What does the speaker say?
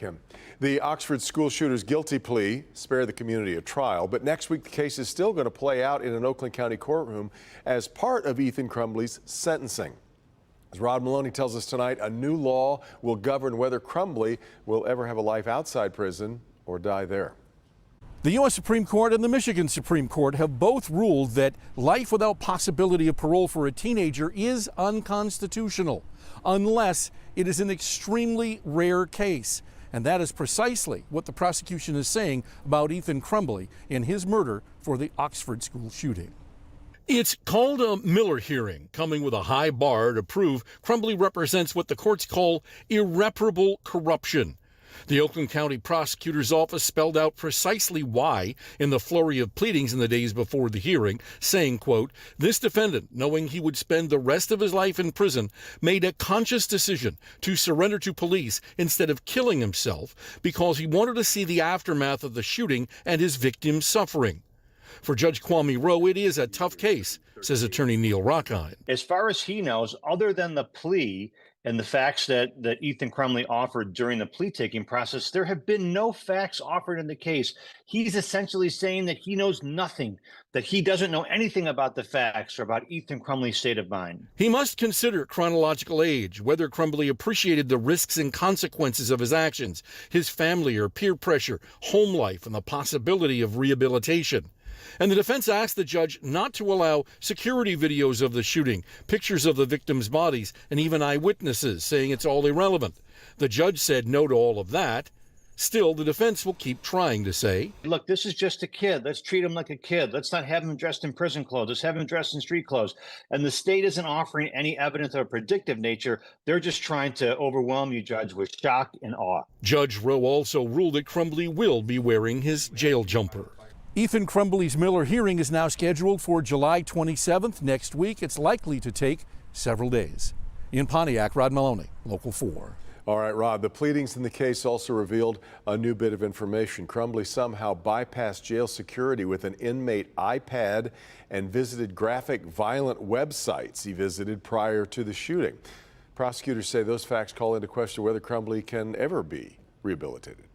Kim. The Oxford school shooter's guilty plea spared the community a trial, but next week the case is still going to play out in an Oakland County courtroom as part of Ethan Crumbley's sentencing. As Rod Maloney tells us tonight, a new law will govern whether Crumbley will ever have a life outside prison or die there. The U.S. Supreme Court and the Michigan Supreme Court have both ruled that life without possibility of parole for a teenager is unconstitutional, unless it is an extremely rare case. And that is precisely what the prosecution is saying about Ethan Crumbley in his murder for the Oxford school shooting. It's called a Miller hearing, coming with a high bar to prove Crumbley represents what the courts call irreparable corruption. The Oakland County Prosecutor's Office spelled out precisely why in the flurry of pleadings in the days before the hearing, saying, quote, "This defendant, knowing he would spend the rest of his life in prison, made a conscious decision to surrender to police instead of killing himself because he wanted to see the aftermath of the shooting and his victim's suffering." For Judge Kwame Rowe, it is a tough case, says attorney Neil Rockine. As far as he knows, other than the plea and the facts that Ethan Crumbley offered during the plea-taking process, there have been no facts offered in the case. He's essentially saying that he knows nothing, that he doesn't know anything about the facts or about Ethan Crumbley's state of mind. He must consider chronological age, whether Crumbley appreciated the risks and consequences of his actions, his family or peer pressure, home life, and the possibility of rehabilitation. And the defense asked the judge not to allow security videos of the shooting, pictures of the victims' bodies, and even eyewitnesses, saying it's all irrelevant. The judge said no to all of that. Still, the defense will keep trying to say, look, this is just a kid. Let's treat him like a kid. Let's not have him dressed in prison clothes. Let's have him dressed in street clothes. And the state isn't offering any evidence of a predictive nature. They're just trying to overwhelm you, Judge, with shock and awe. Judge Rowe also ruled that Crumbley will be wearing his jail jumper. Ethan Crumbley's Miller hearing is now scheduled for July 27th next week. It's likely to take several days. In Pontiac, Rod Maloney, Local 4. All right, Rod, the pleadings in the case also revealed a new bit of information. Crumbley somehow bypassed jail security with an inmate iPad and visited graphic, violent websites he visited prior to the shooting. Prosecutors say those facts call into question whether Crumbley can ever be rehabilitated.